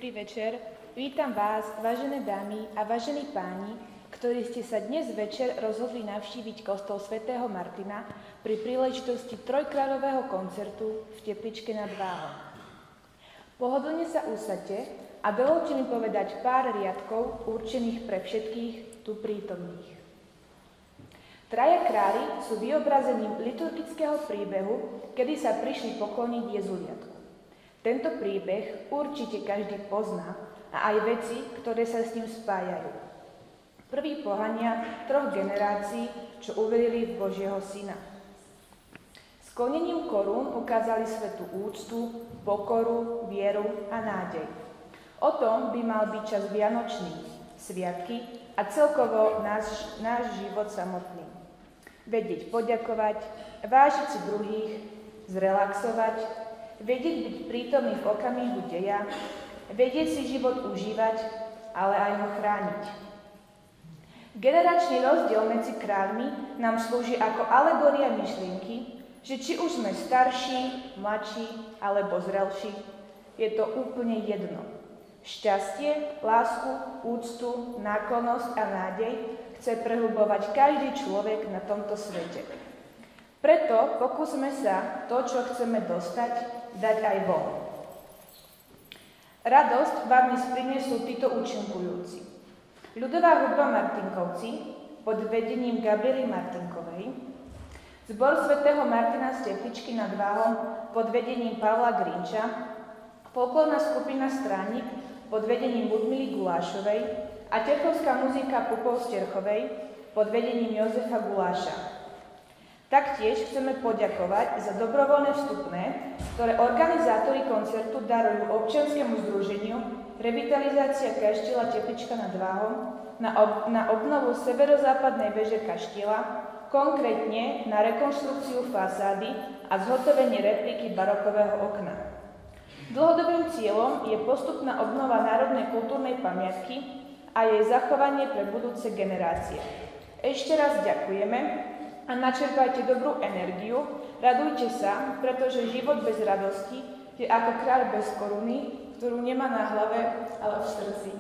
Dobrý večer, vítam vás, vážené dámy a vážení páni, ktorí ste sa dnes večer rozhodli navštíviť kostol svätého Martina pri príležitosti trojkráľového koncertu v Tepličke nad Váhom. Pohodlne sa usaďte a dovoľte mi povedať pár riadkov určených pre všetkých tu prítomných. Traja králi sú vyobrazením liturgického príbehu, kedy sa prišli pokloniť Jezuliatku. Tento príbeh určite každý pozná a aj veci, ktoré sa s ním spájajú. Prví pohania 3 generácií, čo uverili v Božieho Syna. Sklonením korún ukázali svätú úctu, pokoru, vieru a nádej. O tom by mal byť čas vianočný, sviatky a celkovo náš život samotný. Vedieť poďakovať, vážiť si druhých, zrelaxovať, vedieť byť prítomný v okamihu deja, vedieť si život užívať, ale aj ho chrániť. Generačný rozdiel medzi kráľmi nám slúži ako alegória myšlienky, že či už sme starší, mladší alebo zrelší, je to úplne jedno. Šťastie, lásku, úctu, náklonnosť a nádej chce prehlbovať každý človek na tomto svete. Preto pokúsme sa to, čo chceme dostať, dať aj von. Radosť vám dnes prinesú títo účinkujúci. Ľudová hudba Martinkovci pod vedením Gabriely Martinkovej, zbor svätého Martina z Tepličky nad Váhom pod vedením Pavla Grinča, folklórna skupina Stránik pod vedením Ludmily Gulášovej a techovská muzika Pupov z Terchovej pod vedením Jozefa Guláša. Taktiež chceme poďakovať za dobrovoľné vstupné, ktoré organizátori koncertu darujú občianskemu združeniu Revitalizácia kaštieľa Teplička nad Váhom na obnovu severozápadnej veže kaštieľa, konkrétne na rekonštrukciu fasády a zhotovenie repliky barokového okna. Dlhodobým cieľom je postupná obnova národnej kultúrnej pamiatky a jej zachovanie pre budúce generácie. Ešte raz ďakujeme a načerpajte dobrú energiu, radujte sa, pretože život bez radosti je ako kráľ bez koruny, ktorú nemá na hlave, ale v srdci.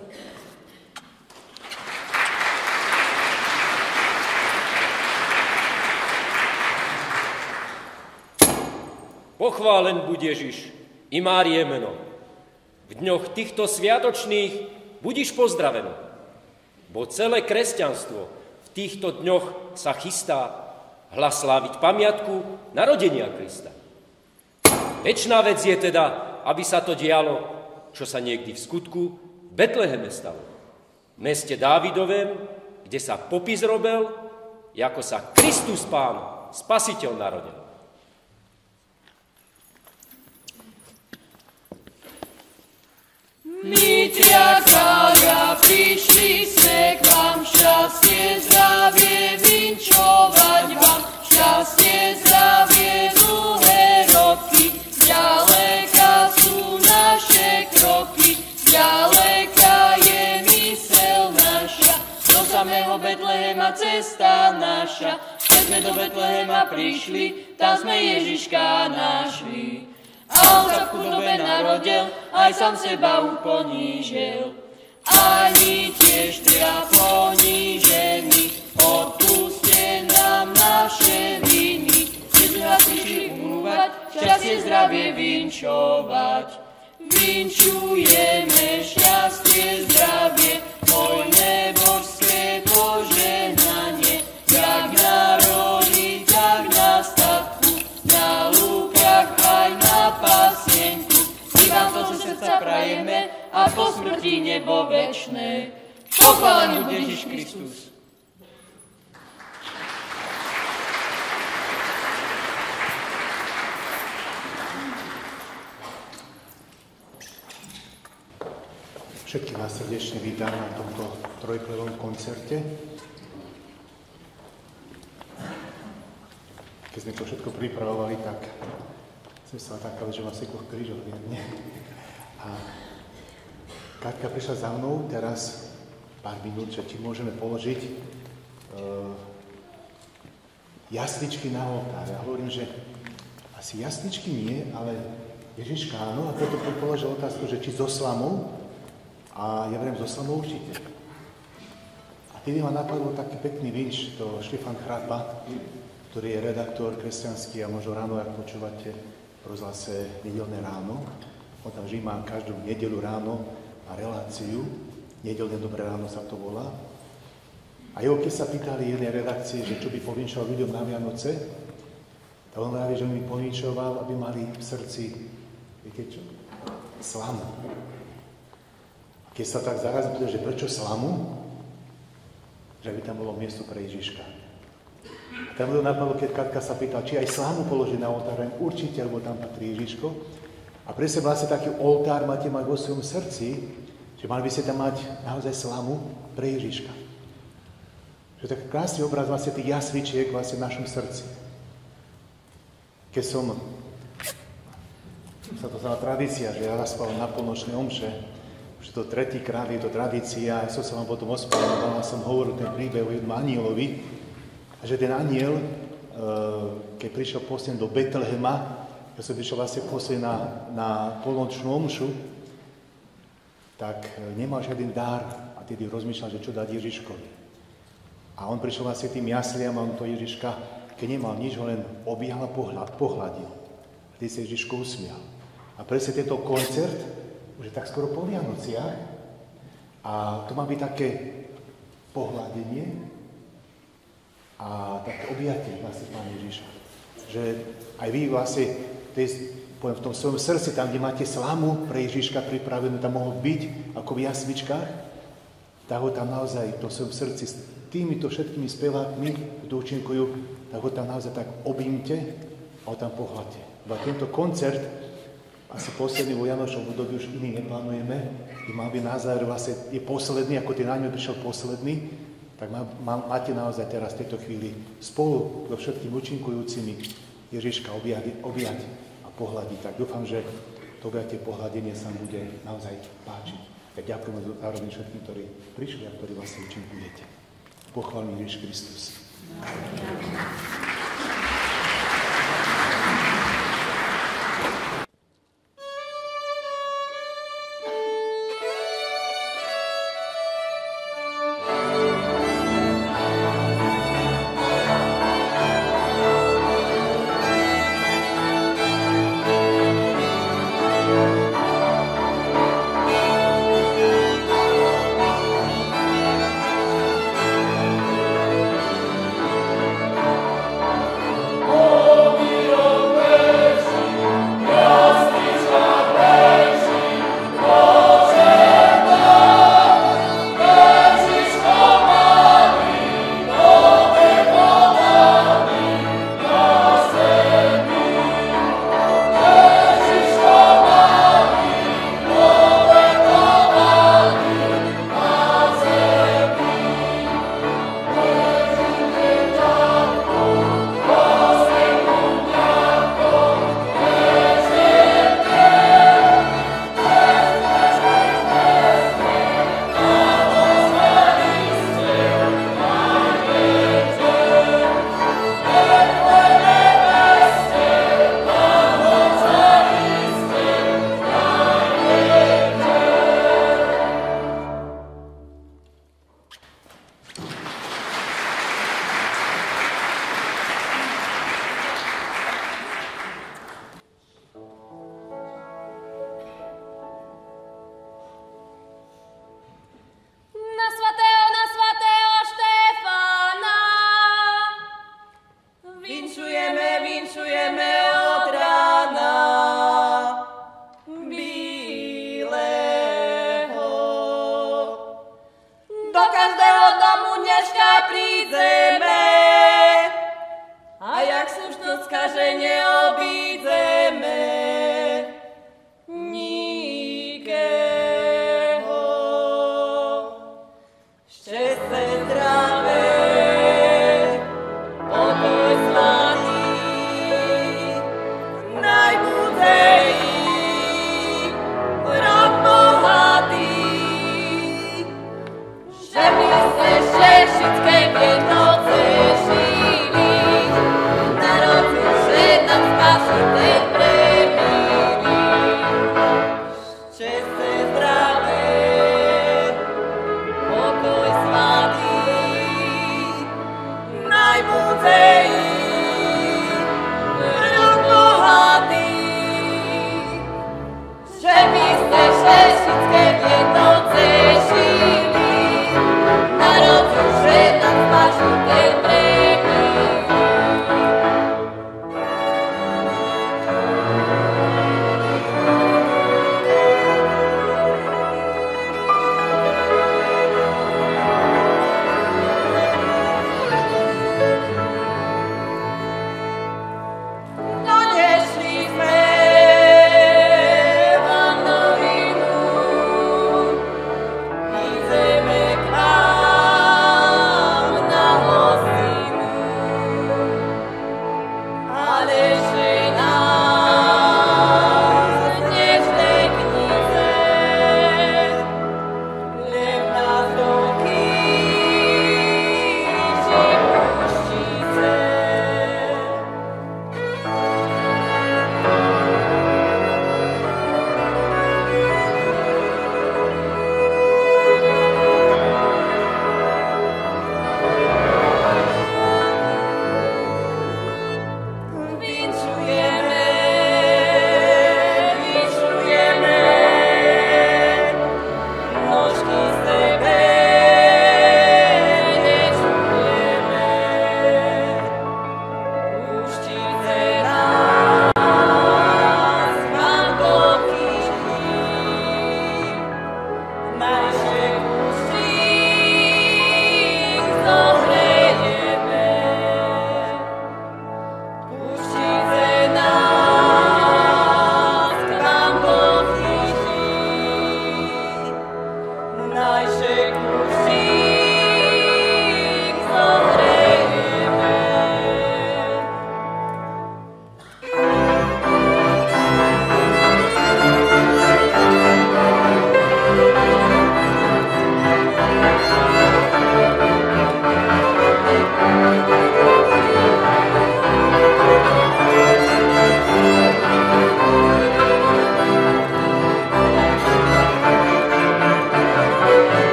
Pochválen buď Ježiš, i Márie meno. V dňoch týchto sviatočných budiš pozdravený, bo celé kresťanstvo v týchto dňoch sa chystá hlas sláviť pamiatku narodenia Krista. Večná vec je teda, aby sa to dialo, čo sa niekdy v skutku v Betleheme stalo. V meste Dávidovém, kde sa popis robil, ako sa Kristus Pán, Spasiteľ narodil. My tia kráľa prišli sme k vám, šťastie, zdravie, vinčovať vám, šťastie, zdravie, dlhé roky, zďaleka sú naše kroky, zďaleka je mysel naša, do samého Betlehema cesta naša, keď sme do Betlehema prišli, tam sme Ježiška našli. A on sa v chudobe narodil, aj sám seba uponížil. Ani tiež tria ponížení, odpuste nám naše viny. Keď sme vás prišli umúvať, šťastie, zdravie vinčovať. Vinčujeme šťastie, zdravie, hojné božské požehnanie, jak na roli, tak na statku, na lúkach aj na pasienku. My vám to zo srdca prajeme a po smrti nebo večné. Pochválený buď Ježiš Kristus. Všetkých vás srdečne vítam na tomto trojklevom koncerte. Keď sme to všetko pripravovali, tak som sa takal, že vás sekúr krížov viedne. A Katka prišla za mnou teraz pár minút, že ti môžeme položiť jasličky na oltár. Ja hovorím, že asi jasličky nie, ale Ježiška áno, a preto položil otázku, že či so slamou, A ja verím, zostal určite. A tedy ma napadol taký pekný vinč, to Štefan Chrapa, ktorý je redaktor kresťanský a možno ráno, ak počúvate v rozhlase Nedeľné ráno. On tam vždy má každú nedeľu ráno a reláciu. Nedeľné dobré ráno sa to volá. A jeho, keď sa pýtali jednej redakcie, že čo by povinčoval ľuďom na Vianoce, tak on vraví, že on by povinčoval, aby mali v srdci, viete čo, slamu. A keď sa tak zarazí, že prečo slamu, že by tam bolo miesto pre Ježiška. A tam bolo napadlo, keď Katka sa pýtala, či aj slamu položiť na oltár, určite, lebo tam patrí Ježiško. A presne vlastne taký oltár máte mať vo svojom srdci, že mali by ste tam mať naozaj slamu pre Ježiška. To je taký krásny obraz vlastne tých jasličiek vlastne v našom srdci. Keď sa to znala tradícia, že ja zaspal na polnočné omše, už to tretíkrát je to tradícia, ja som sa vám potom ospravedlňoval, som hovoril ten príbeh o jednom anielovi, a že ten aniel, keď prišiel posledný do Betlehema, ja som prišiel vlastne posledný na polnočnú omšu, tak nemal žiaden dar a tedy rozmýšľal, že čo dať Ježiškovi. A on prišiel vlastne tým jasliam a on to Ježiška, keď nemal nič, ho len objal a pohľadil. A tým sa Ježiško usmial. A presne tento koncert, už je tak skoro po Vianociach, a to má byť také pohľadenie a také objatie vlastne Pána Ježiša. Že aj vy vlastne poviem, v tom svojom srdci, tam, kde máte slamu pre Ježiška pripravenú, tam mohol byť ako v jasličkách, tak ho tam naozaj v tom svojom srdci s týmito všetkými spevákmi, ktoré účinkujú, tak ho tam naozaj tak objmte a ho tam pohľadte. A tento koncert, asi posledný vo Janošovom období, už iný neplánujeme, kde má byť na záver, vlastne je posledný, ako ten aniel prišiel posledný, tak máte naozaj teraz v tejto chvíli spolu so všetkými účinkujúcimi Ježiška objať a pohľadiť. Tak dúfam, že to objatie pohľadenie sa bude naozaj páčiť. Tak ďakujem zároveň všetkým, ktorí prišli a ktorí vlastne účinkujete. Pochváľme Ježiš Kristus. Čestné zdravé.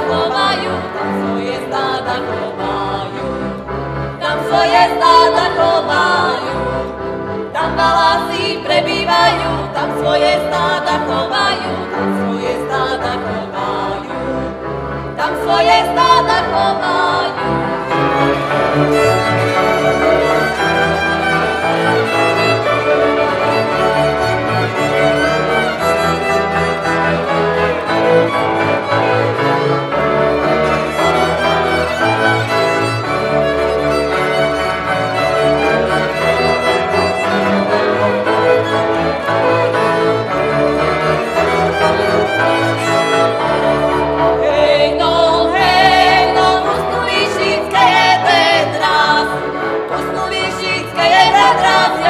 chovajú, tam svoje stáda chovajú. Tam svoje stáda chovajú, tam balasy prebývajú, tam svoje stáda chovajú, tam svoje stáda chovajú, tam svoje stáda chovajú.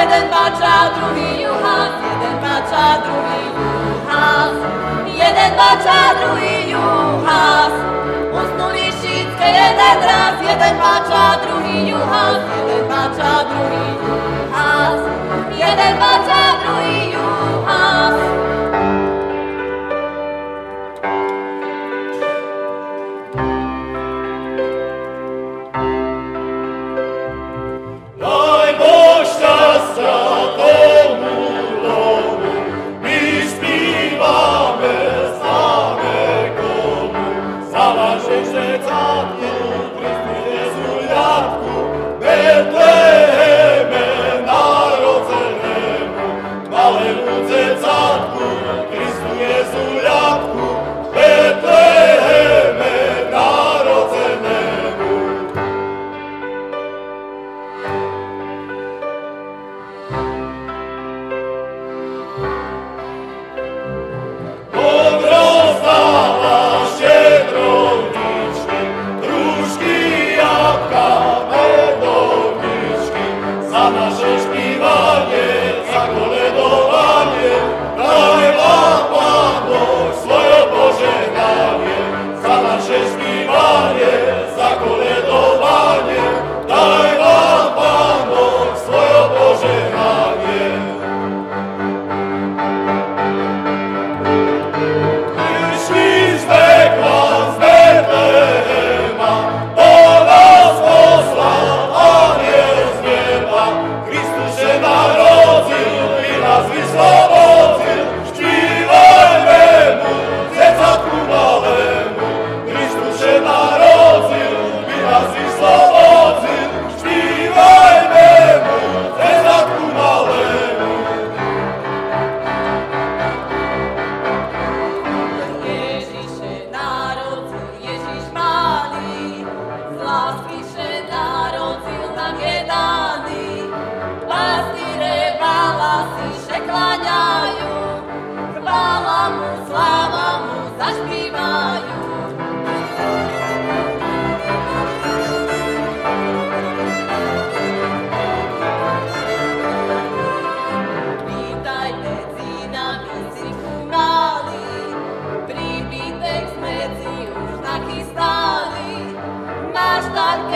Jeden bača, druhý juhas, jeden bača, druhý juhas, jeden bača, druhý juhas. Usnuli všetké jeden raz, jeden bača, druhý juhas, jeden bača, druhý juhas, jeden bača, druhý juhas. Start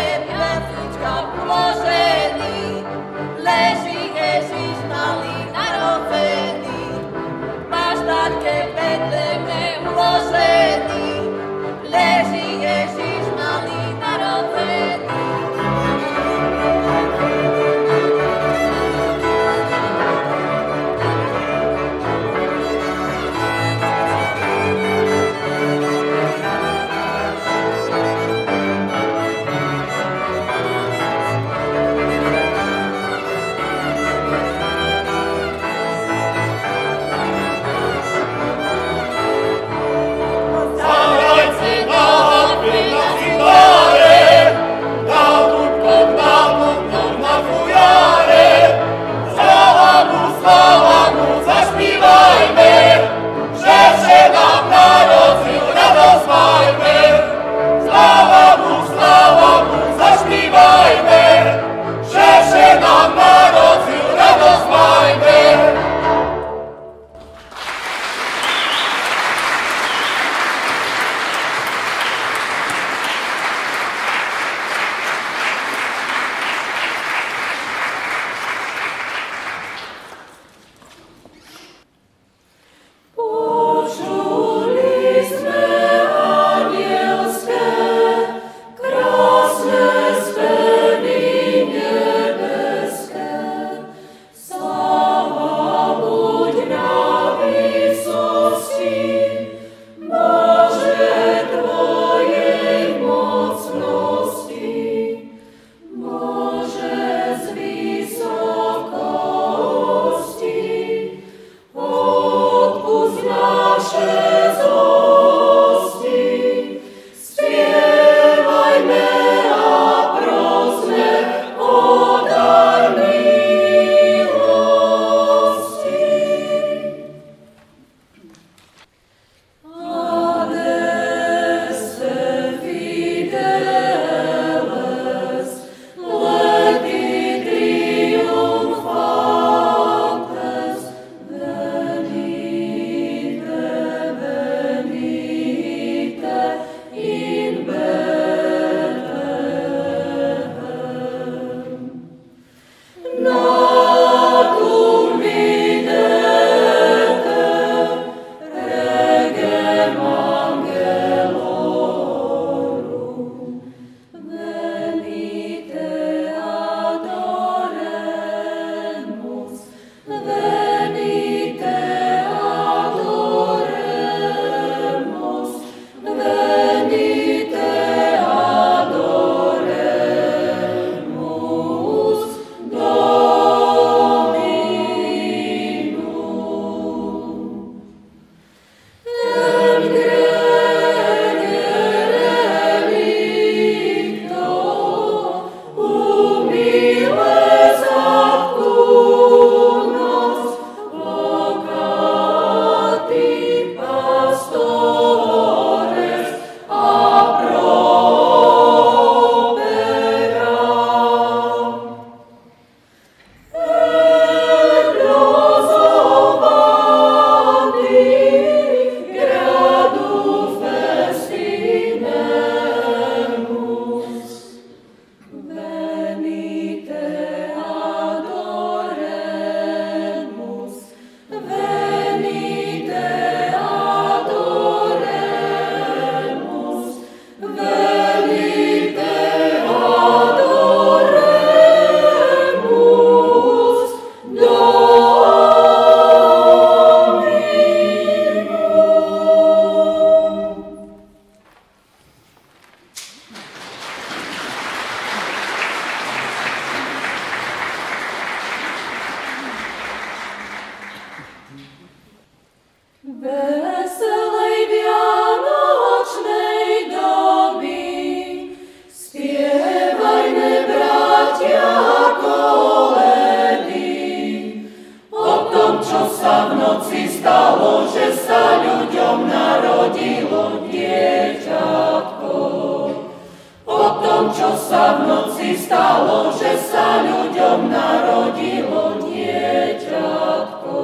sa v noci stalo, že sa ľuďom narodilo dieťatko.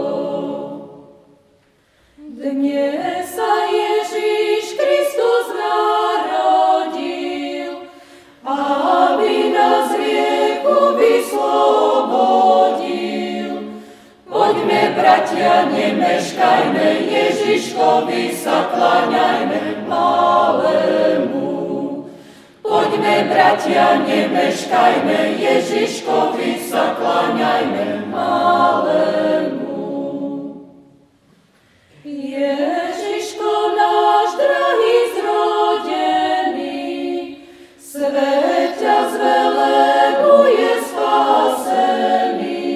Dnes sa Ježiš Kristus narodil, aby nás z hriechu vyslobodil. Poďme, bratia, nemeškajme, Ježiškovi sa kláňajme malému. Poďme, bratia, nemeškajme, Ježiškovi sa kláňajme malému. Ježiško náš drahý zrodený, svet ťa zvelebuje spásený.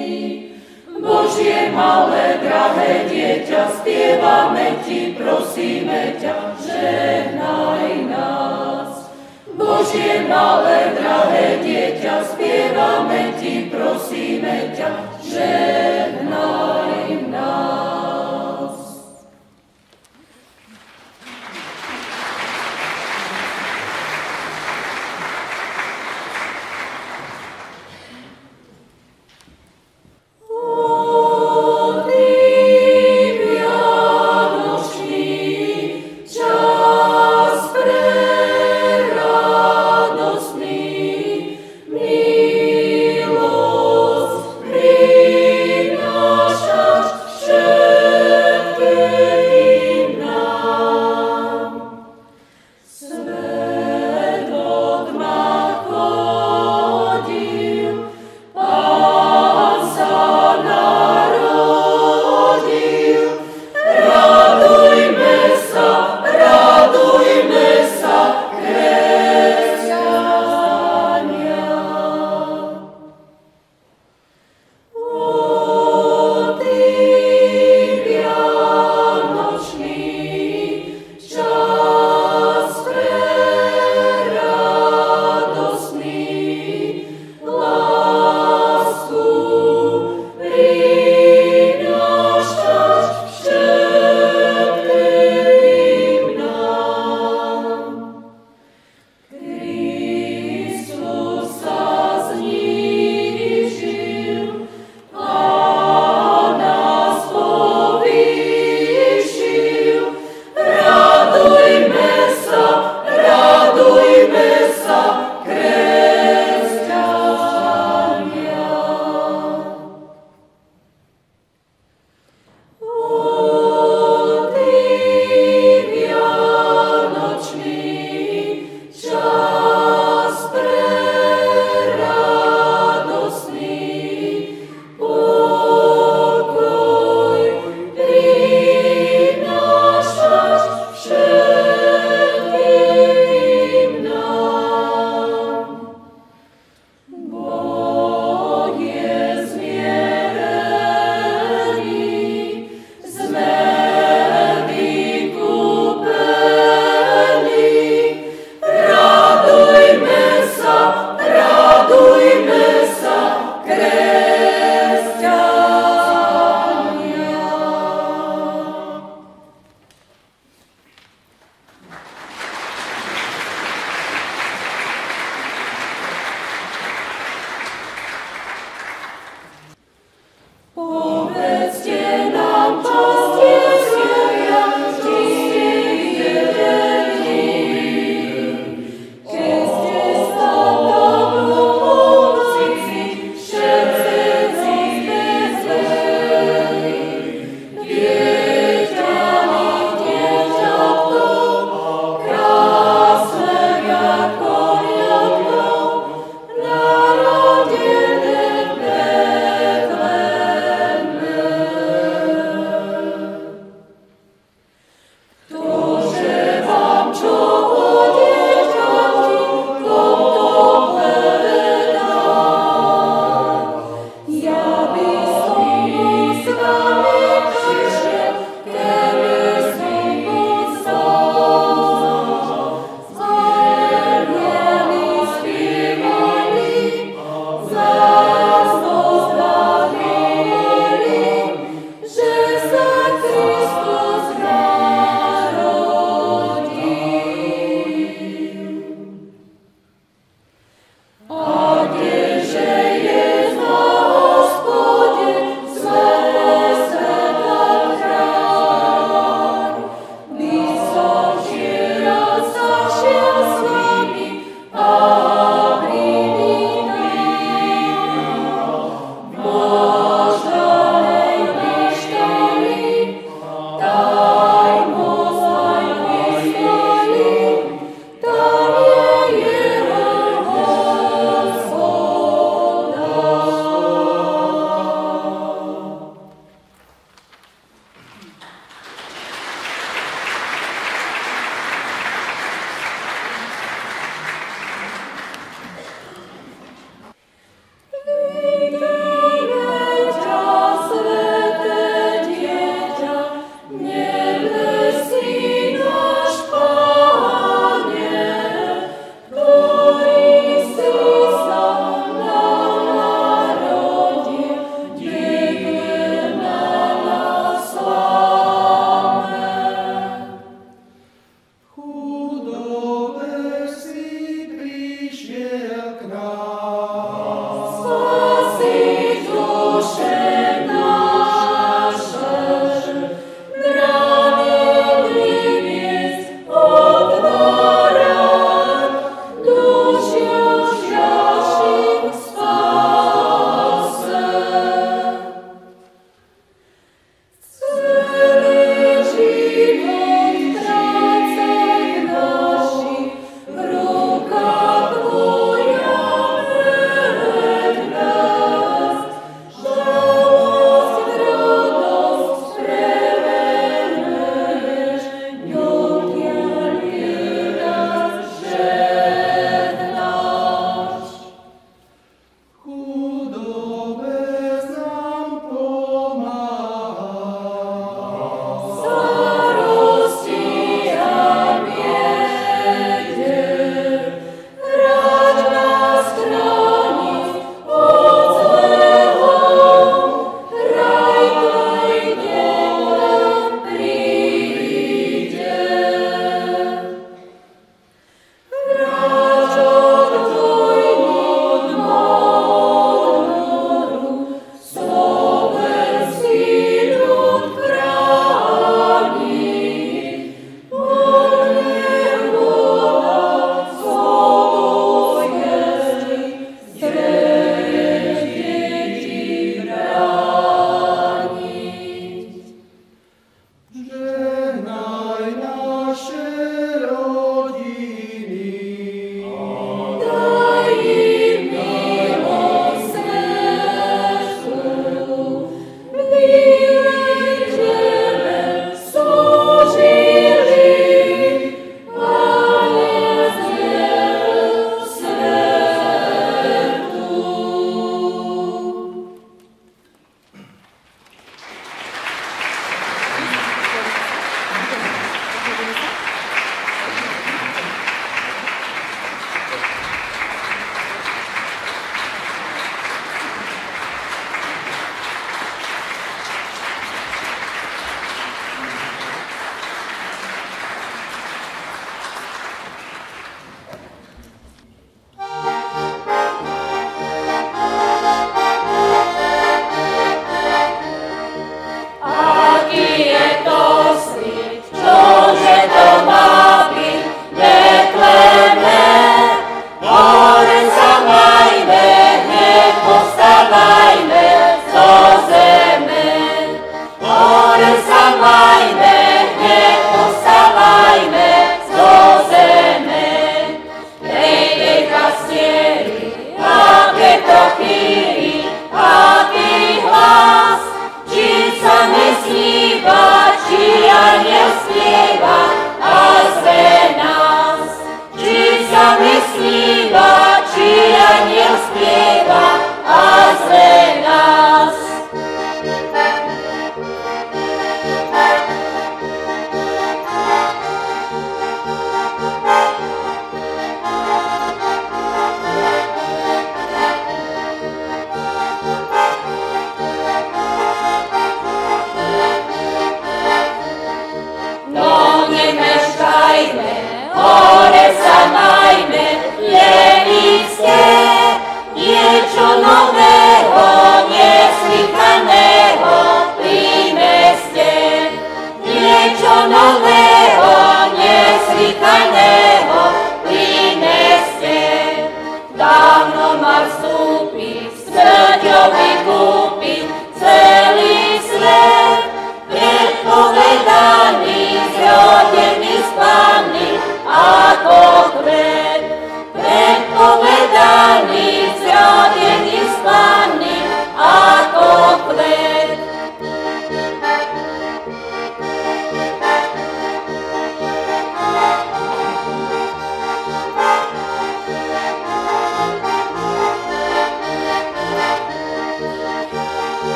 Božie malé drahé dieťa, spievame ti, prosíme ťa, žehnaj nás. Božie malé drahé dieťa, spievame ti, prosíme ťa, žehnaj nás. Čas pre radosný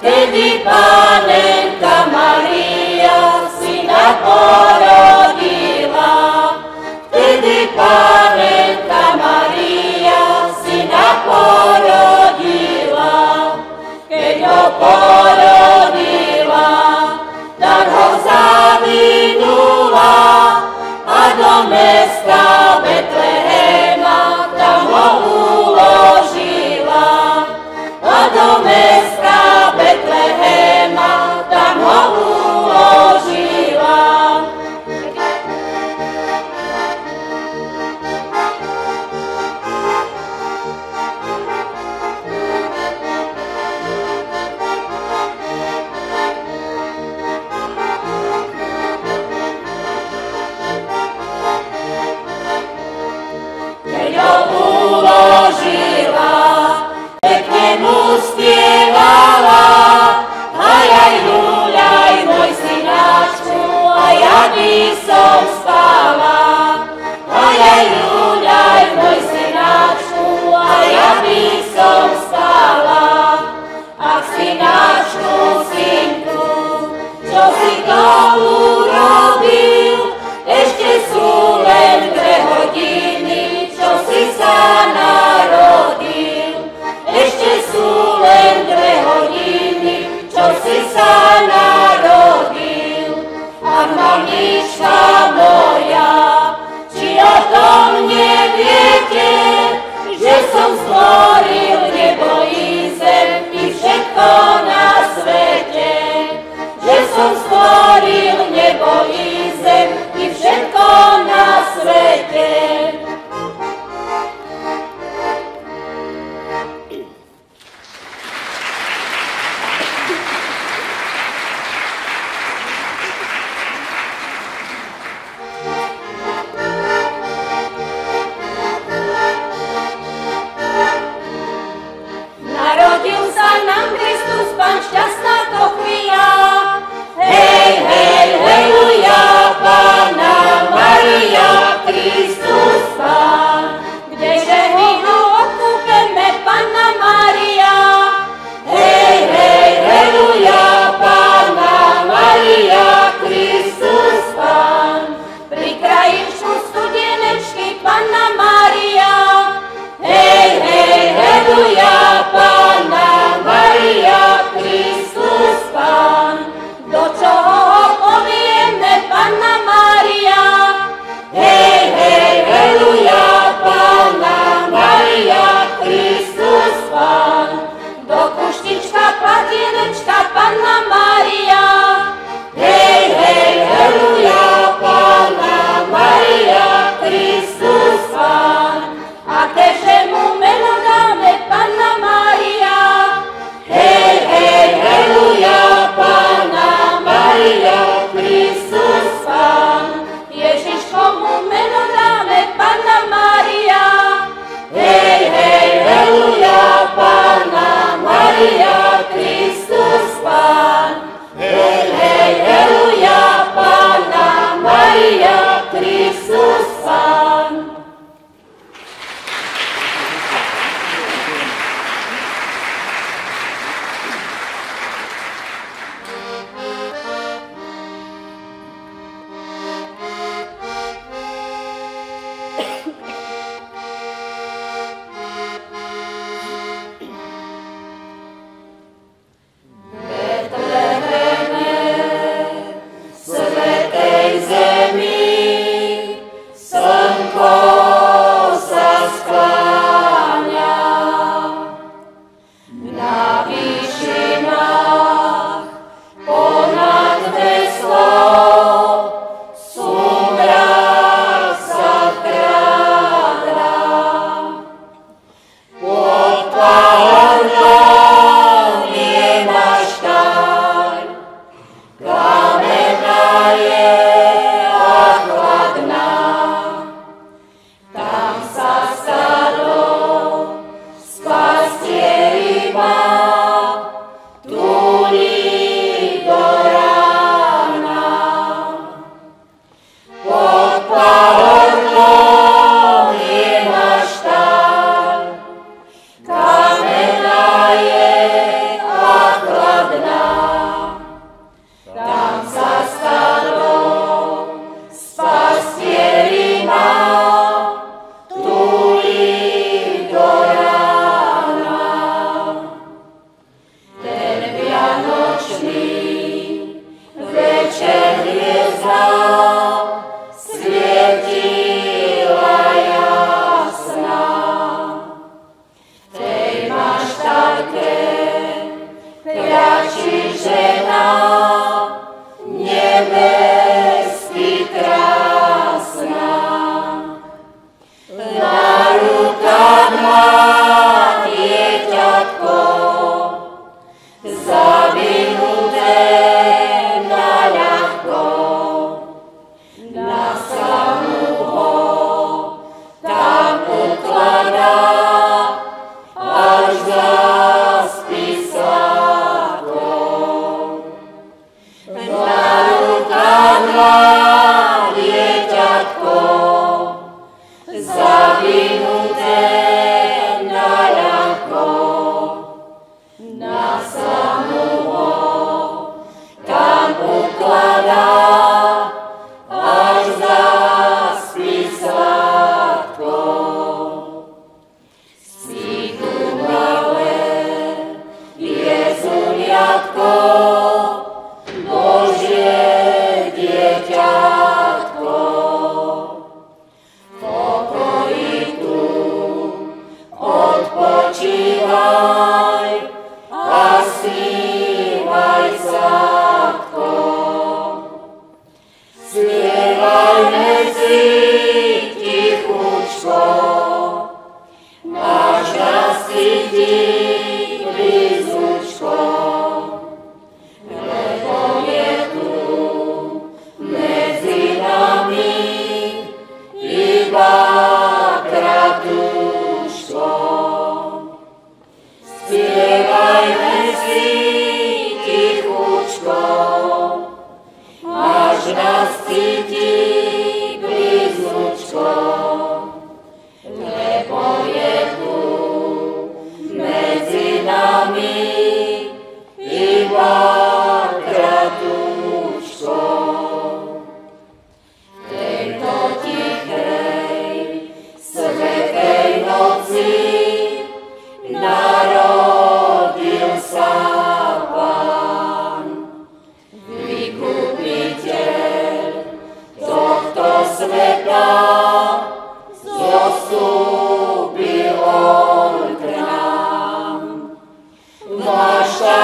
Vtedy Panenka Mária syna porodila. Vtedy Panenka Mária syna porodila. Keď ho porodila, tak ho zavinula a do mesta Betlehema tam ho uložila. A do mesta Betlehema tam ho uložila.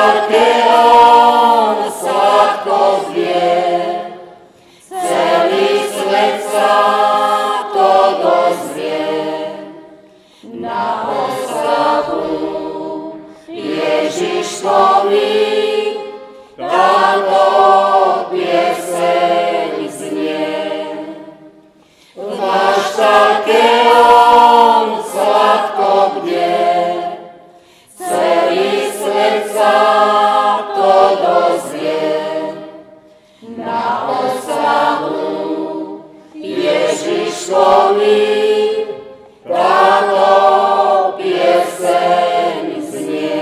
také on sladko zvie, celý svet sa to dozvie. Na oslavu Ježiškovi táto pieseň znie. Váš také on sladko bdie, celý svet sa to dozvie. Na oslavu Ježiškovi táto pieseň znie.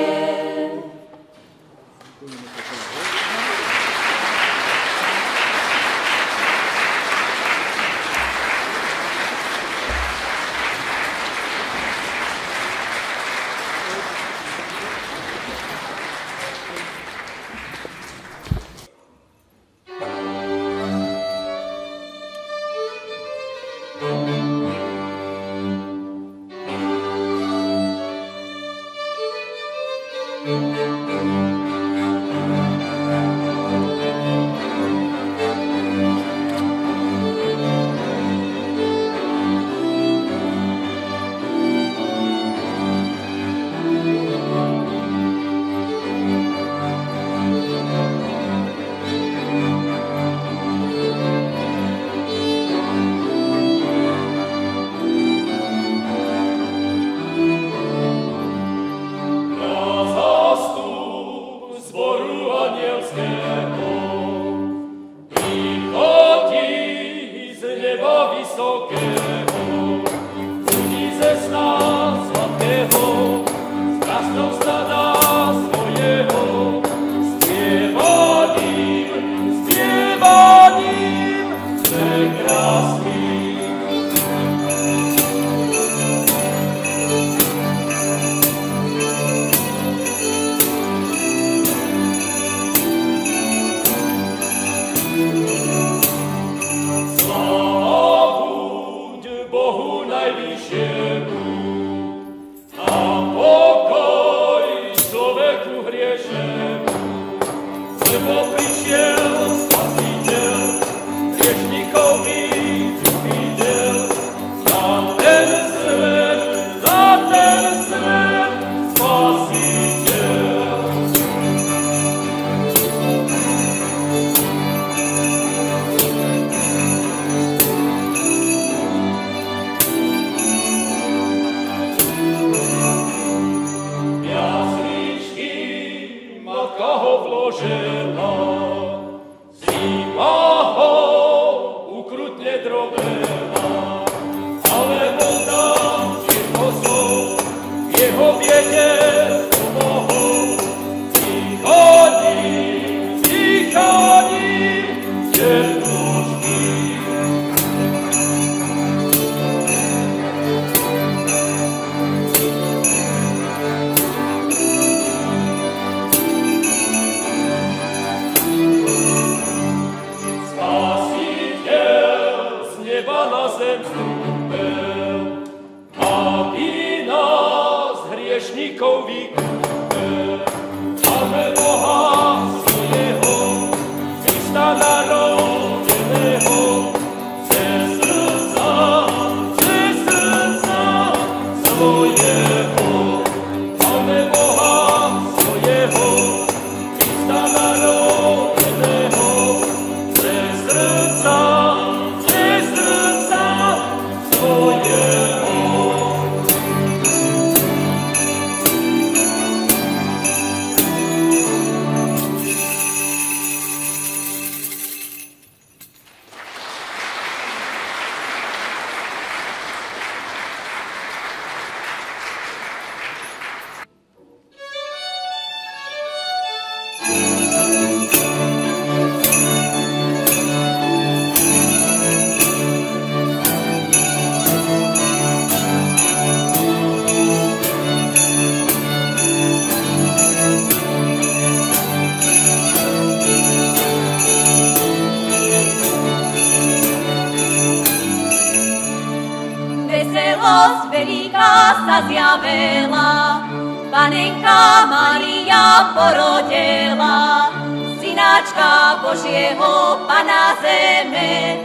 Veselosť veľká sa zjavila, Panenka Mária porodila synáčka Božieho Pana zeme,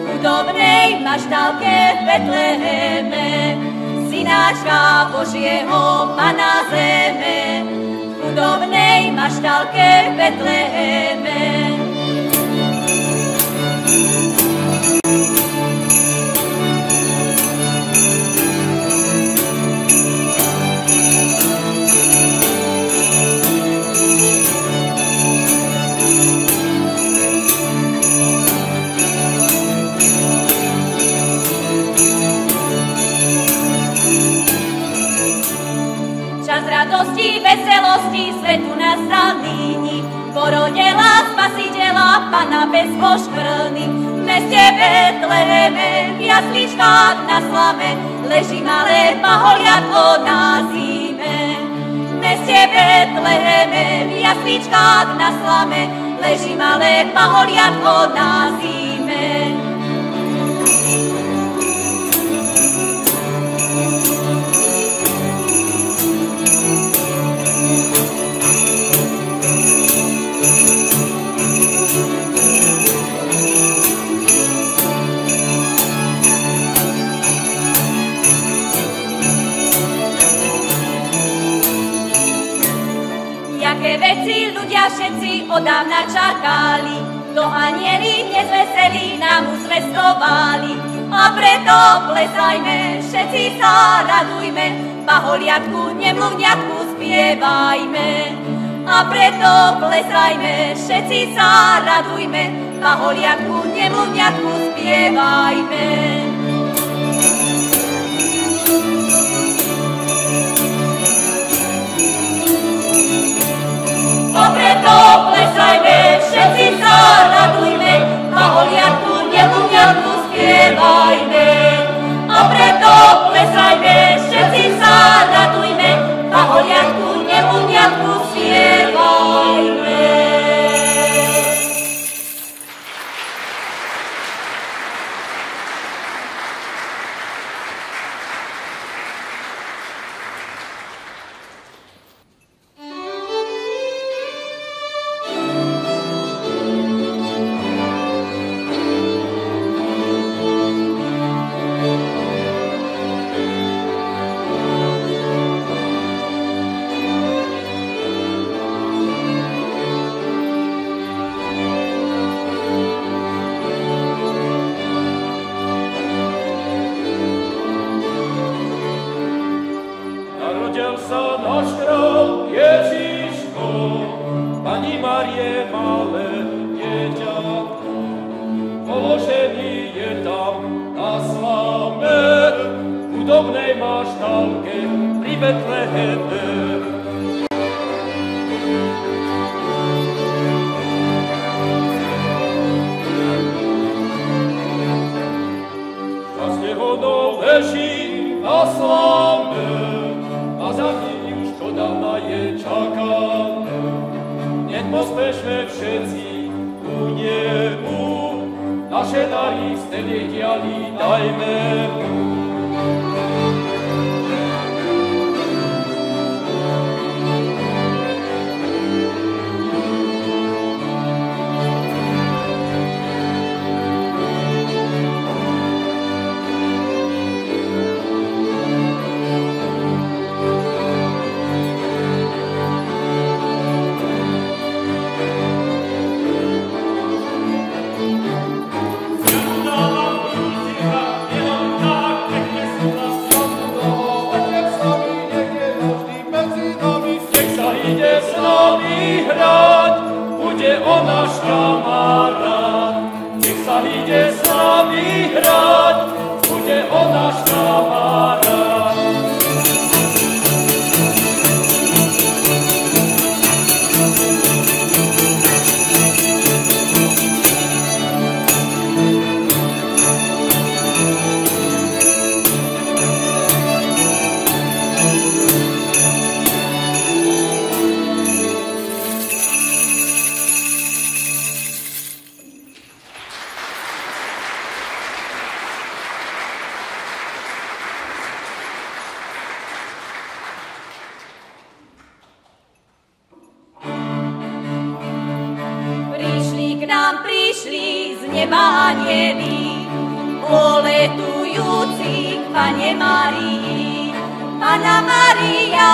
chudobnej maštálke v Betleheme, synáčka Božieho Pana zeme, chudobnej maštálke v Betleheme. Čas radosti, veselosti, svetu nastal nyní, porodila Spasiteľa, Pana bez poškvrny. V meste Betleheme, v jasličkách na slame, leží malé paholiatko na zime. V meste Betleheme, v jasličkách na slame, leží malé paholiatko na zime. Jaké veci ľudia všetci odávna čakali, to anieli dnes veselí nám uzvestovali. A preto plesajme, všetci sa radujme, paholiatku, nemluvňatku spievajme. A preto plesajme, všetci sa radujme, paholiatku, nemluvňatku spievajme. A preto plesajme, všetci sa radujme, paholiatku, nemluvňatku spievajme. A preto plesajme, všetci sa radujme, paholiatku, nemluvňatku spievajme. Tak neba anieli, poletujúci k Panne Márii. Panna Mária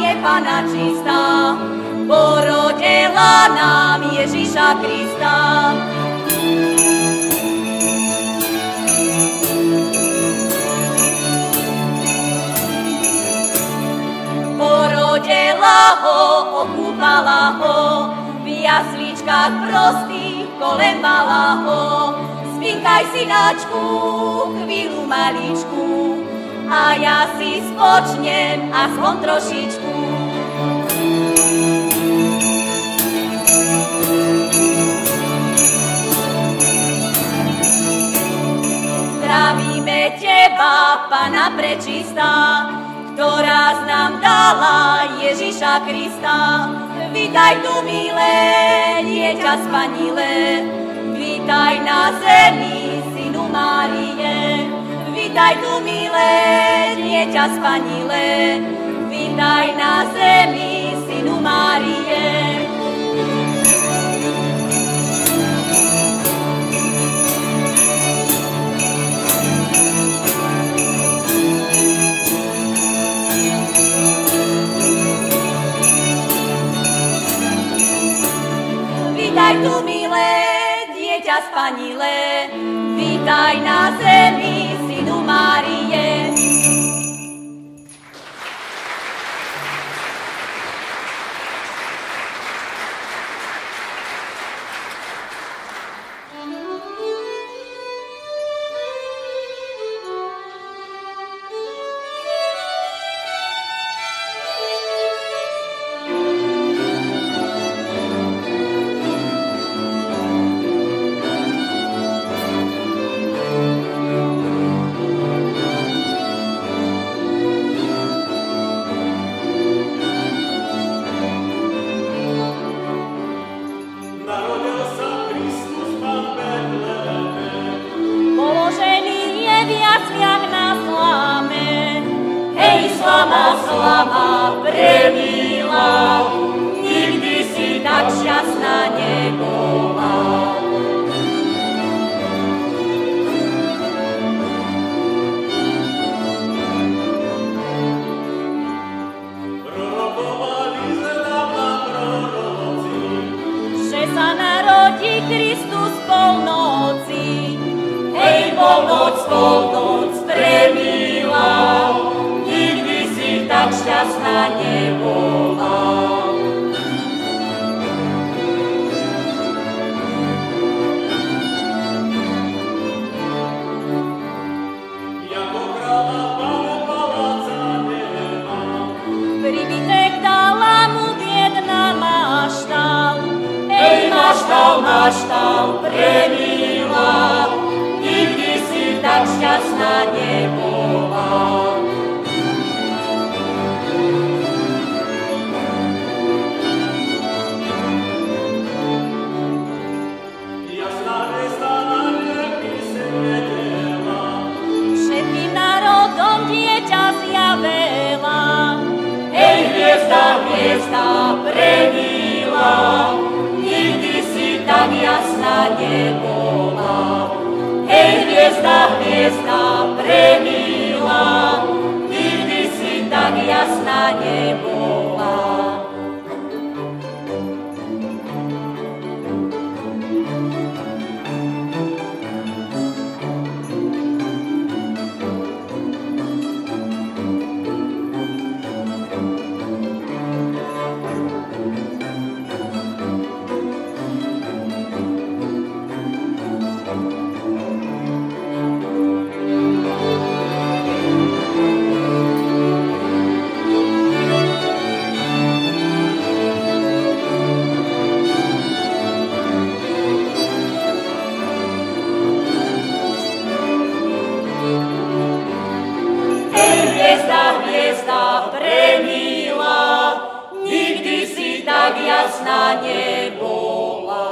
je Panna čistá, porodila nám Ježiša Krista. Porodila ho, okúpala ho, v jasličkách prostých kolembala ho. Spinkaj, synáčku, chvíľu maličku, a ja si spočnem aspoň trošičku. Zdravíme teba, Panna prečistá, ktorá nám dala Ježiša Krista. Vítaj tu, milé, dieťa spanilé, vítaj na zemi, synu Márie. Vítaj tu, milé, dieťa spanilé, vítaj na zemi, synu Márie. Vítaj tu, milé, dieťa spanilé, vítaj na zemi, synu Márie. Slava premila, nikdy si tak šťastná nebola. Prorokovali zdávna proroci, Že sa narodí Kristus polnoci. Hej, polnoc premila, tak šťastná nebola. Jako kráľa Pána paláca nema, Pribytek dala mu biedna maštal. ej, maštal premila, nikdy si tak šťastná nebola. Hviezda premila, nikdy si tak jasná nebola. Hej, hviezda premila, nikdy si tak jasná nebola. Hviezda premila, nikdy si tak jasná nebola.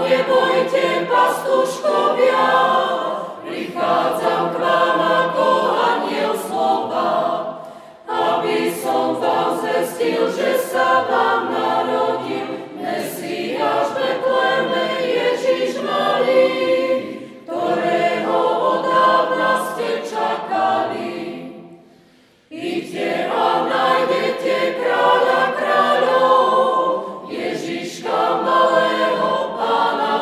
nebojte, pastuškovia, prichádzam k vám ako anjel slova, aby som vám zvestil, že sa vám narodil Mesiáš v Betleheme, Ježiš malý, ktorého od dávna ste čakali. Idte a nájdete kráľa kráľov, Ježiška malého, Pána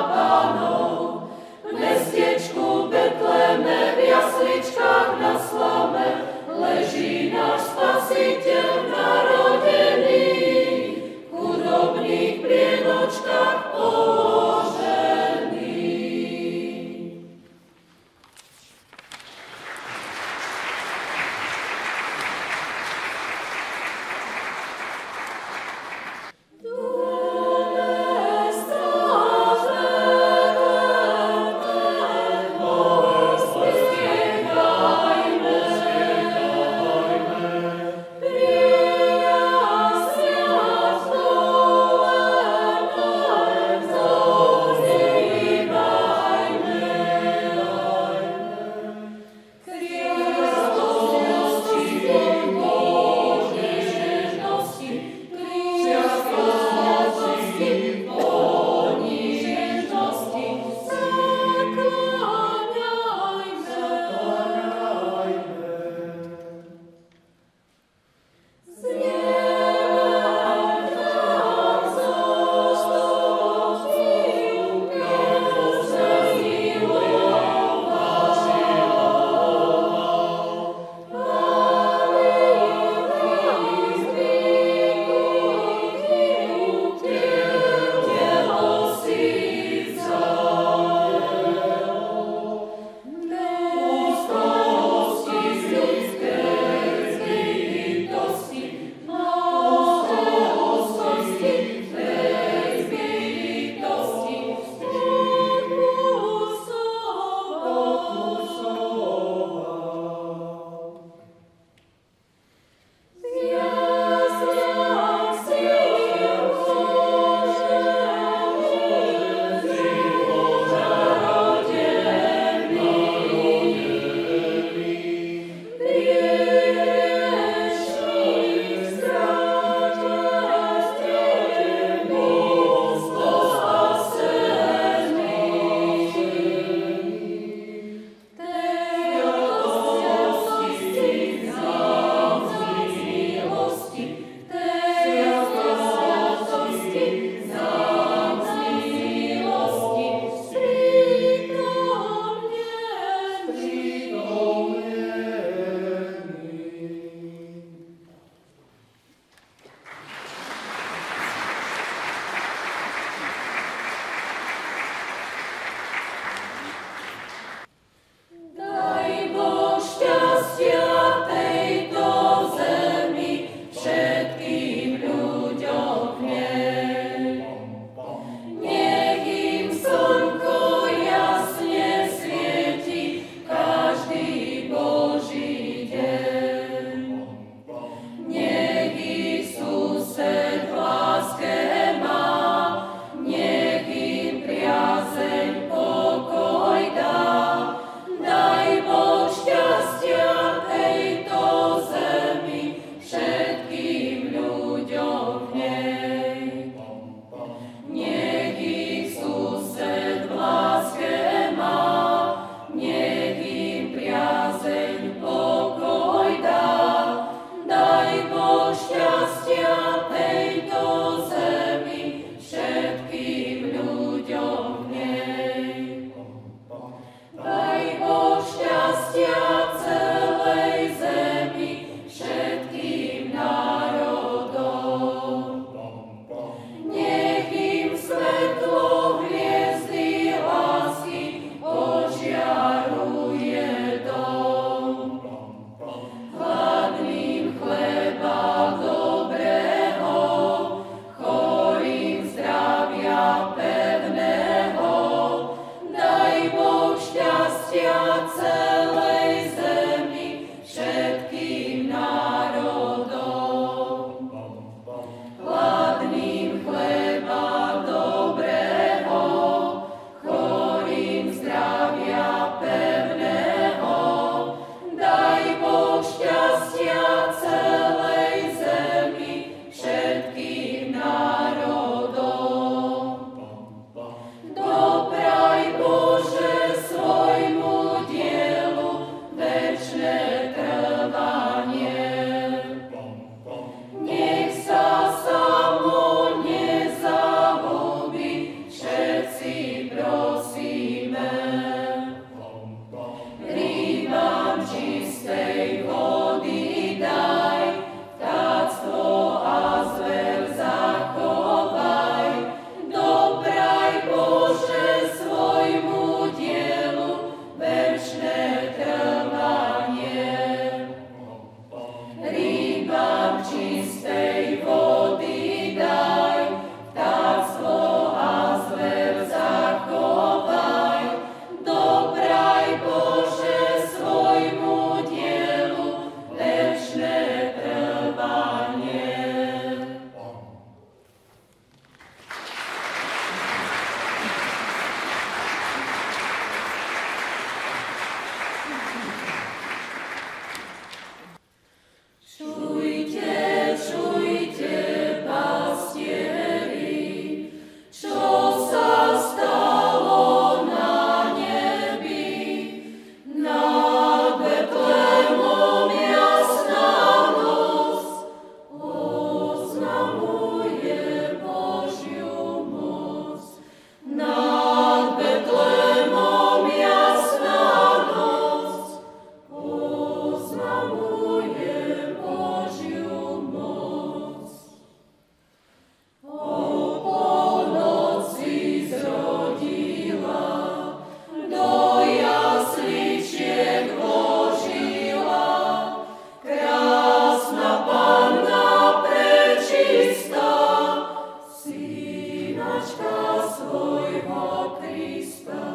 svojho Krista.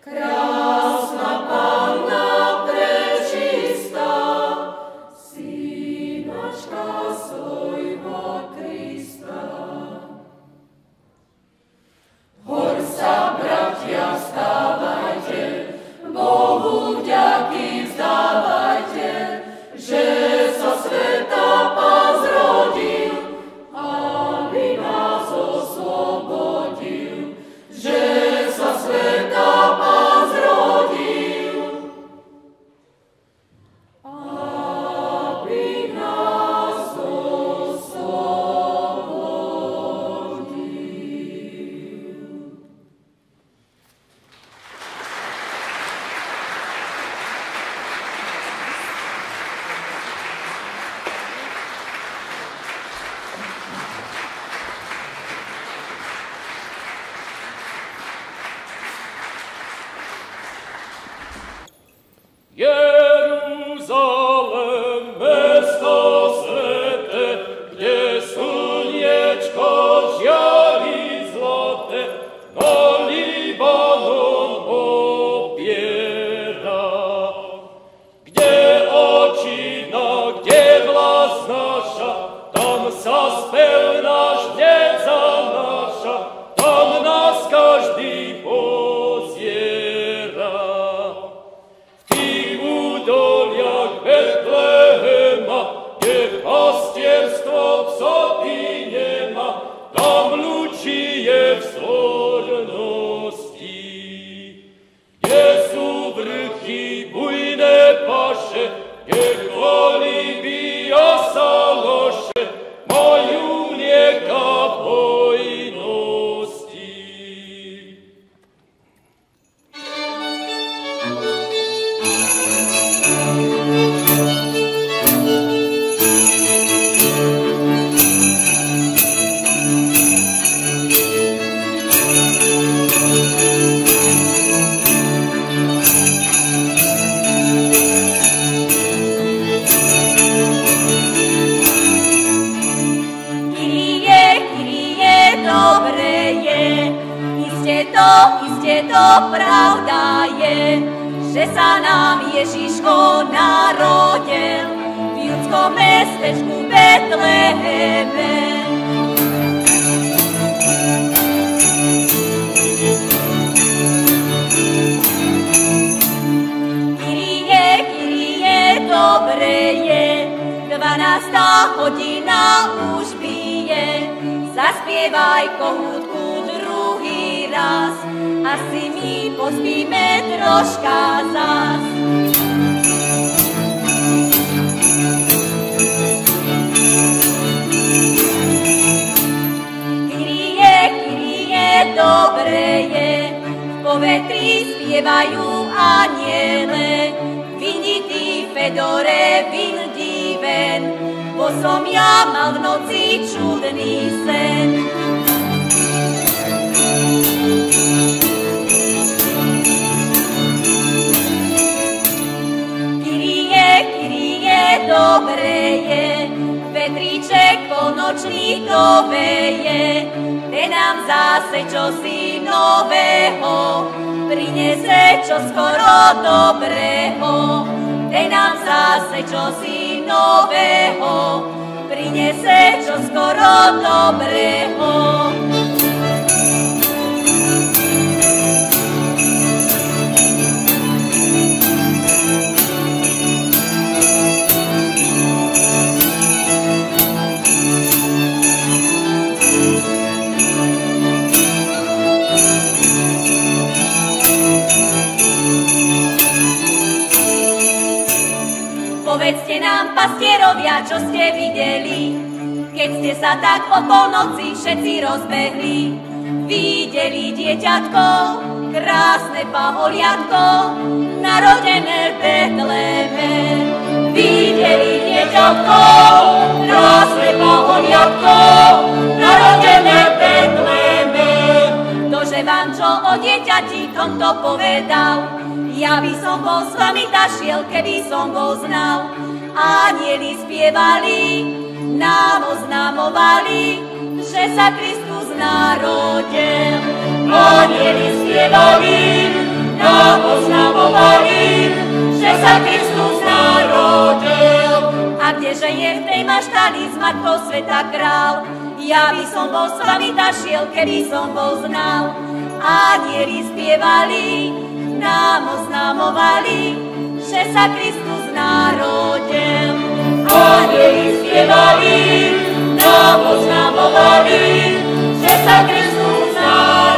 Krásna Panna prečistá, synačka svojho Krista. Hor sa, bratia, vstávajte, Bohu vďaky vzdávajte, že sa sveta Pán zrodil, aby nás oslobodil, že sa sveta Pán zrodil, aby nás oslobodil. Jeruzalém, mesto sveté, kde slniečko žiari zlaté, na Libanon opiera. Kde očina, kde vlasť naša, tam sa spev náš nezanáša, tam nás každý poziera. Udoliach Betlehema, kde pastierstvo psoty nemá, tam lúči je v svornosti. Kde sú vrchy bujné paše, kde kolíby a saloše, majú mlieka hojnosti. Iste to pravda je, že sa nám Ježiško narodil v judskom mestečku Betleheme. Kyrie, dobre je, 12. hodina už bije, zaspievaj kohútku druhý raz, asi my pospíme troška zas. Kyrie, dobre je, v povetri spievajú aniele, vinitý Fedore, vindi ven, bo som ja mal v noci čudný sen. Kyrie, dobre je, vetríček polnočný to veje, ten nám zase čosi nového prinese čoskoro dobrého, ten nám zase čosi nového prinese čoskoro dobrého. Povedzte nám, pastierovia, čo ste videli, keď ste sa tak o polnoci všetci rozbehli. Videli dieťatko, krásne paholiatko, narodené v Betleheme. Videli dieťatko, krásne paholiatko, narodené v Betleheme. Ktože vám čo o dieťati tomto povedal, ja by som bol s vami tašiel, keby som bol znal. Anieli spievali, nám oznamovali, že sa Kristus narodil. spievali, nám oznamovali, že sa Kristus narodil. A kdeže je v tej maštali s matkou sveta král, ja by som bol s vami tašiel, keby som bol znal. Anieli spievali, nám oznamovali, že sa Kristus narodil. Anieli spievali, nám oznamovali, že sa Kristus narodil.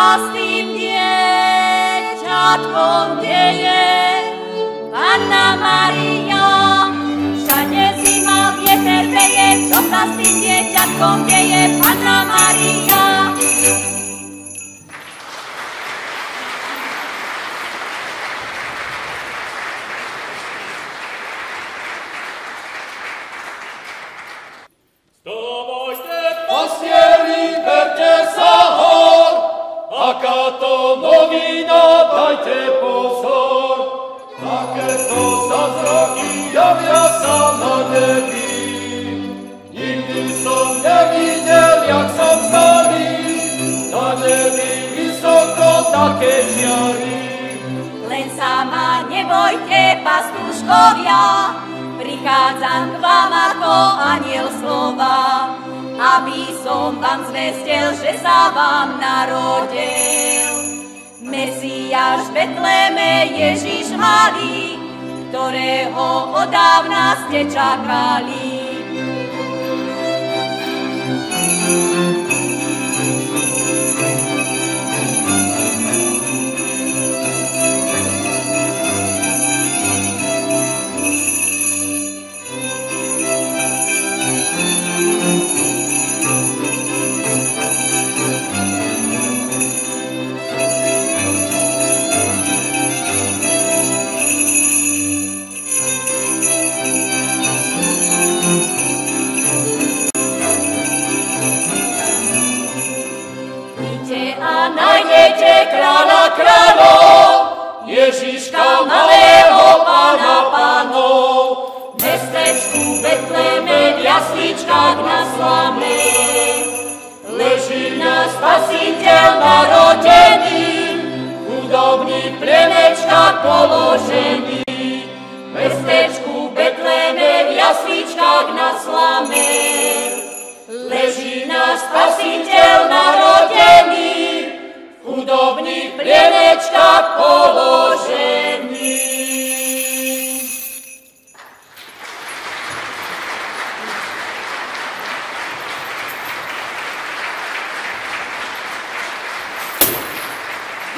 sa s tým dieťatkom deje? Panna Mária, všade zima, vieter veje, čo sa s tým dieťatkom deje? Panna Mária. Takáto novina, dajte pozor, takéto zázraky javia sa na nebi. Nikdy som nevidel, jak som starý, na nebi vysoko také čiary. Len sa ma nebojte, pastúškovia, prichádzam k vám ako anjel slova, aby som vám zvestil, že sa vám narodil. Mesiáš v Betleme, Ježiš malý, ktorého odávna ste čakali. Nájdete kráľa kráľov, Ježiška malého pána pánov. V mestečku Betleme, v jasličkách na slame, leží náš Spasiteľ narodený, chudobný plienečka položený. V mestečku Betleme, v jasličkách na slame, leží náš Spasiteľ narodený, chudobný plienečka položený.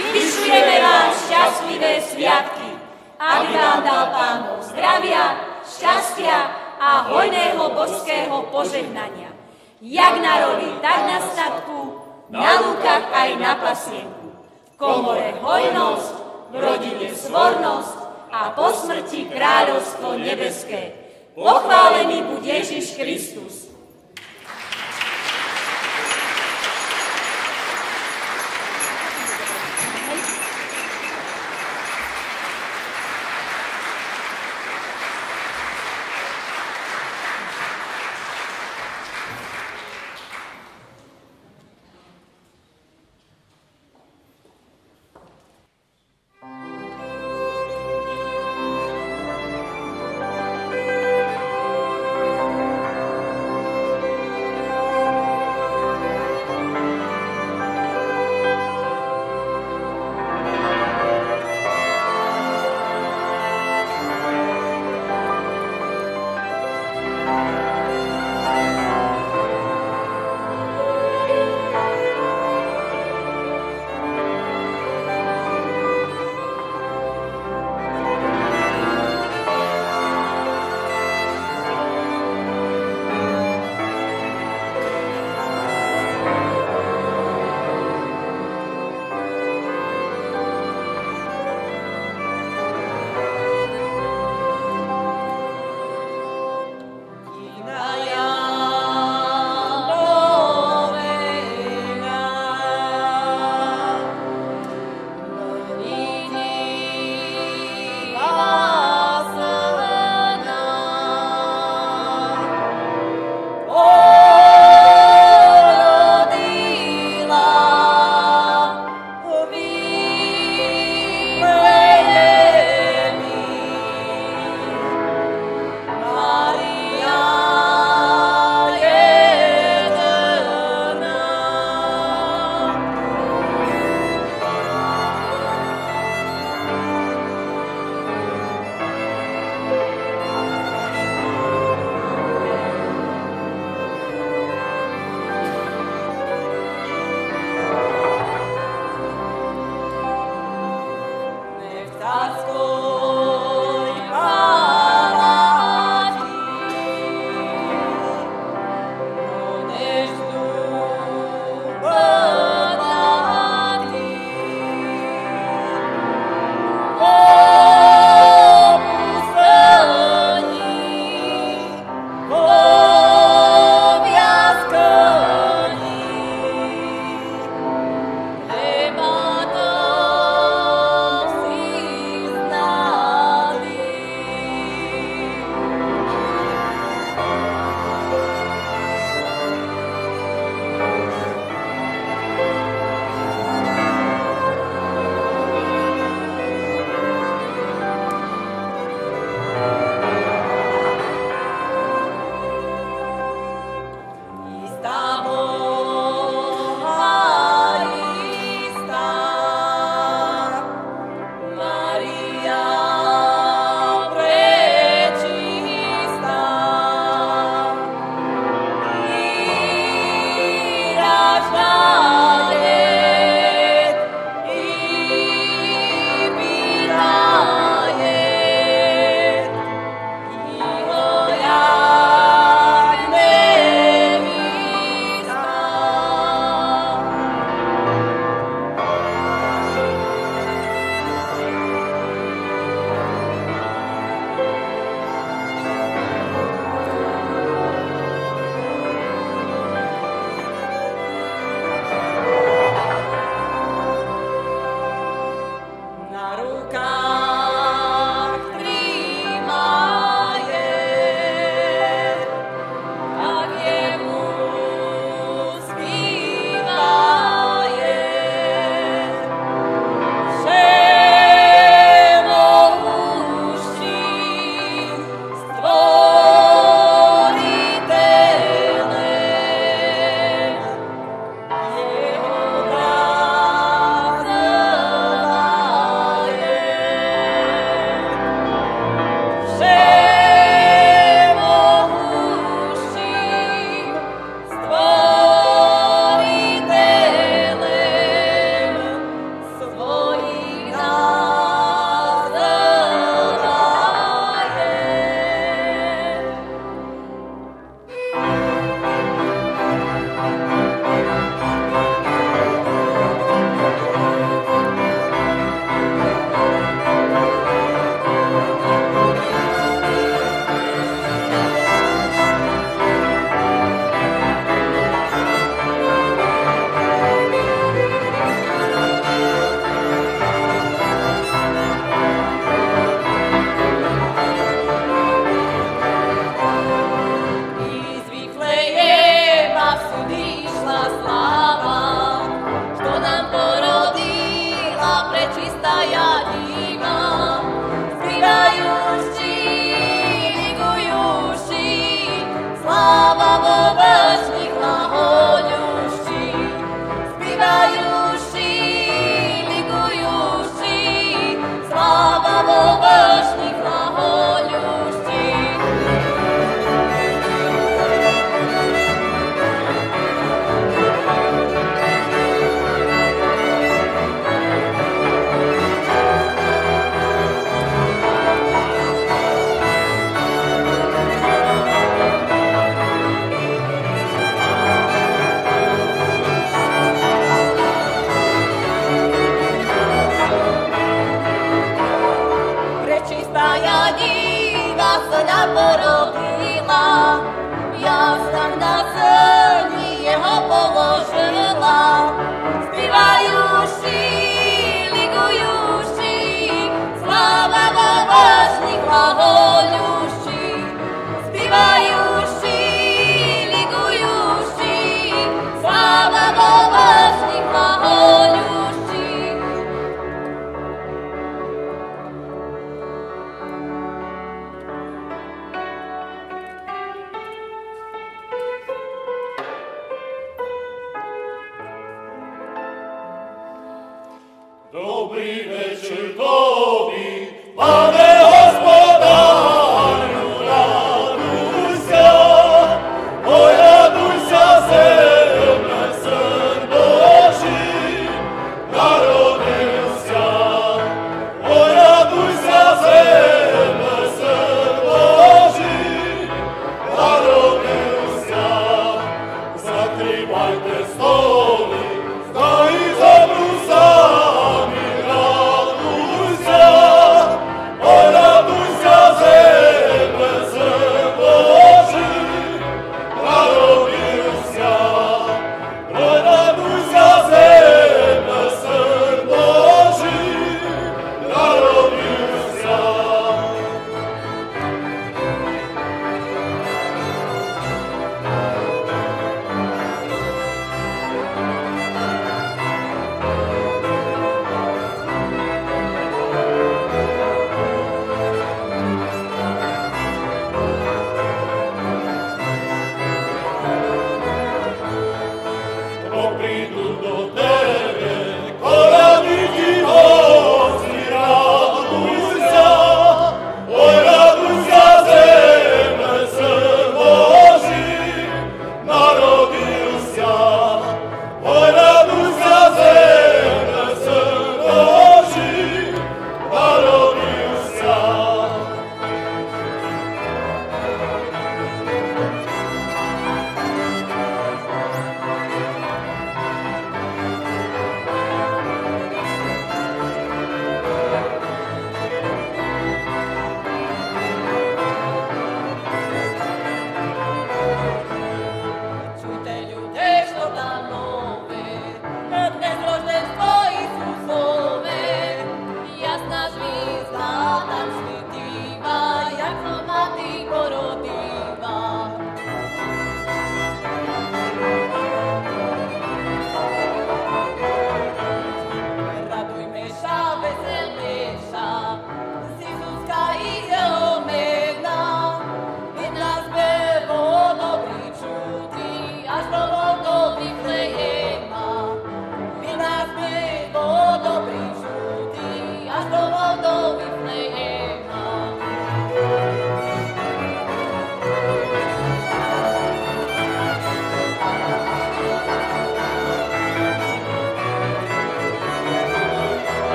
Vyvyšujeme vám šťastlivé sviatky, aby vám dal Pán Boh zdravia, šťastia a hojného božského požehnania. Jak na roli, tak na statku, na lúkach aj na pasienku. V komore hojnosť, v rodine svornosť a po smrti kráľovstvo nebeské. Pochválený buď Ježiš Kristus.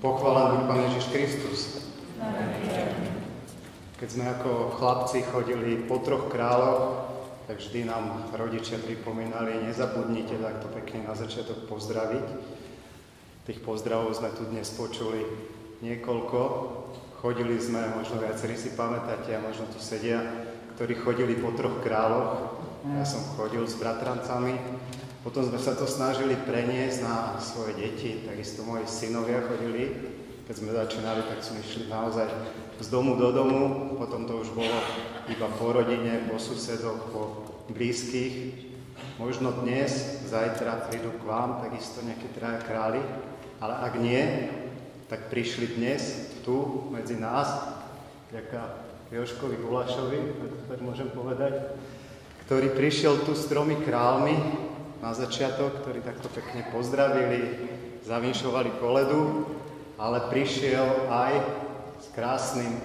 Pochválený buď Pán Ježiš Kristus. Keď sme ako chlapci chodili po 3 kráľoch, tak vždy nám rodičia pripomínali, nezabudnite takto pekne na začiatok pozdraviť. Tých pozdravov sme tu dnes počuli niekoľko. Chodili sme, možno viacerí si pamätáte, a možno tu sedia, ktorí chodili po 3 kráľoch. Ja som chodil s bratrancami. Potom sme sa to snažili preniesť na svoje deti, takisto moji synovia chodili. Keď sme začínali, tak sme išli naozaj z domu do domu, potom to už bolo iba po rodine, po susedoch, po blízkych. Možno dnes, zajtra prídu k vám takisto nejakí 3 králi, ale ak nie, tak prišli dnes tu medzi nás, vďaka Jožkovi Gulašovi, tak môžem povedať, ktorý prišiel tu s 3 kráľmi na začiatok, ktorí takto pekne pozdravili, zavinšovali koledu, ale prišiel aj s krásnym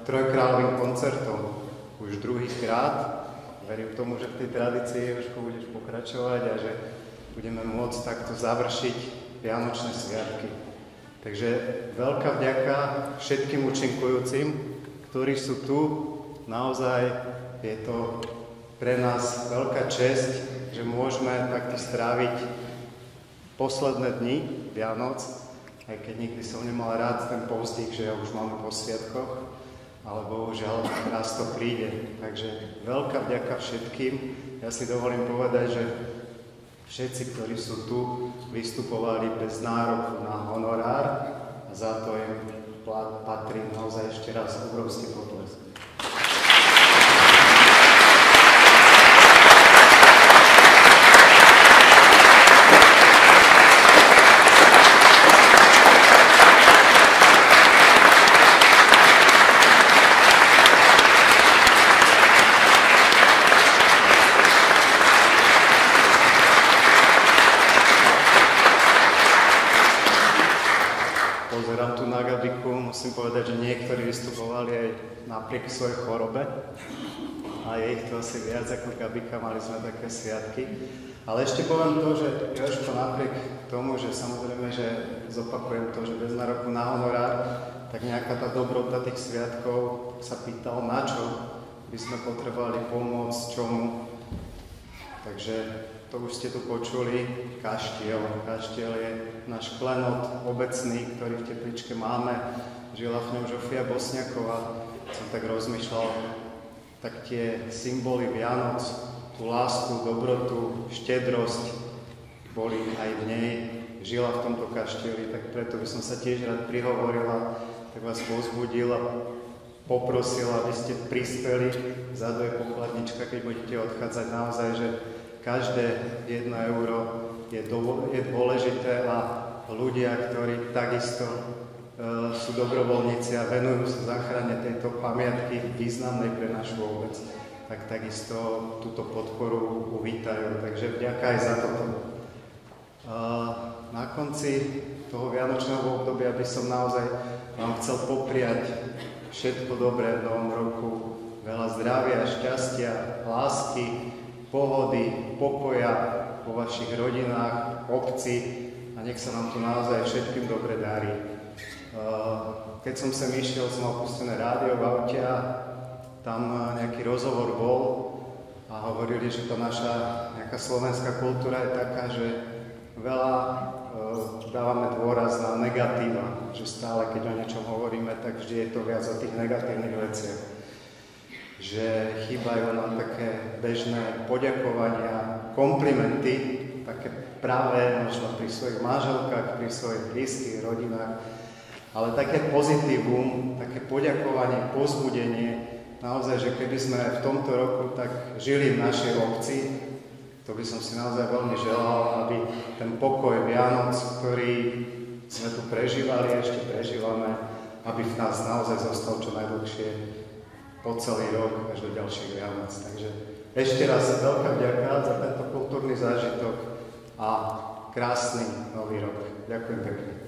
trojkráľovým koncertom. Už druhýkrát. Verím tomu, že v tej tradícii Jožko budeš pokračovať a že budeme môcť takto završiť Vianočné sviatky. Takže veľká vďaka všetkým účinkujúcim, ktorí sú tu. Naozaj je to pre nás veľká česť, že môžeme takto stráviť posledné dni Vianoc, aj keď nikdy som nemal rád ten povzdych, že už máme po sviatkoch, ale bohužiaľ raz to príde. Takže veľká vďaka všetkým. Ja si dovolím povedať, že všetci, ktorí sú tu, vystupovali bez nároku na honorár a za to im patrí naozaj ešte raz obrovský potlesk. Musím povedať, že niektorí vystupovali aj napriek svojej chorobe a je ich to asi viac ako Gabika, mali sme také sviatky. Ale ešte poviem to, že Jožko napriek tomu, že samozrejme, že zopakujem to, že bez nároku na honorár, tak nejaká tá dobrota tých sviatkov sa pýtal, na čo by sme potrebovali pomôcť, čomu. Takže to už ste tu počuli, kaštiel. Kaštiel je náš klenot obecný, ktorý v Tepličke máme. Žila v ňom Žofia Bosňaková. Som tak rozmýšľal, tak tie symboly Vianoc, tú lásku, dobrotu, štedrosť boli aj v nej. Žila v tomto kaštieli, tak preto by som sa tiež rád prihovorila, tak vás povzbudila, poprosila, aby ste prispeli. Vzadu je pokladnička, keď budete odchádzať, naozaj, že každé 1 euro je dôležité a ľudia, ktorí takisto sú dobrovoľníci a venujú sa záchrane tejto pamiatky významnej pre našu obec, tak takisto túto podporu uvítajú. Takže vďaka aj za toto. Na konci toho vianočného obdobia by som naozaj vám chcel popriať všetko dobré v novom roku. Veľa zdravia, šťastia, lásky, pohody, pokoja vo vašich rodinách, obci a nech sa nám tu naozaj všetkým dobre darí. Keď som sem išiel, som opustené rádio v aute a tam nejaký rozhovor bol a hovorili, že tá naša nejaká slovenská kultúra je taká, že veľa dávame dôraz na negatíva, že stále, keď o niečom hovoríme, tak vždy je to viac o tých negatívnych veciach. Že chýbajú nám také bežné poďakovania, komplimenty, také práve možno pri svojich manželkách, pri svojich blízkych rodinách, ale také pozitívum, také poďakovanie, povzbudenie, naozaj, že keby sme v tomto roku tak žili v našej obci, to by som si naozaj veľmi želal, aby ten pokoj Vianoc, ktorý sme tu prežívali, ešte prežívame, aby v nás naozaj zostal čo najdlhšie po celý rok až do ďalších Vianoc. Takže ešte raz veľká vďaka za tento kultúrny zážitok a krásny nový rok. Ďakujem pekne.